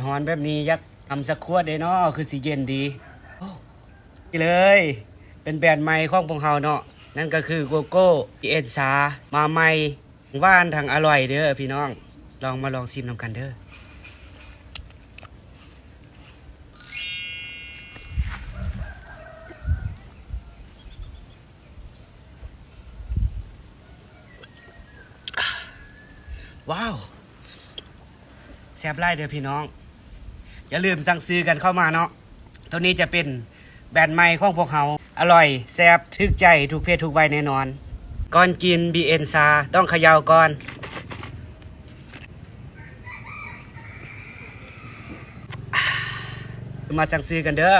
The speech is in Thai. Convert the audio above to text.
ฮ้อนๆแบบนี้ยักทำสักขวดเด้เนาะคือสิเย็นดีนี่เลยเป็นแบรนด์ใหม่ของพวกเราเนาะนั่นก็คือโกโก้เอ็นซามาใหม่หวานทั้งอร่อยเด้อพี่น้องลองชิมนำกันเด้อว้าวแซ่บไล่เด้อพี่น้องอย่าลืมสั่งซื้อกันเข้ามาเนาะตัวนี้จะเป็นแบรนด์ใหม่ของพวกเราอร่อยแซ่บถึกใจทุกเพศทุกวัยแน่นอนก่อนกินบีเอ็นซาต้องเขย่าก่อนมาสั่งซื้อกันเด้อ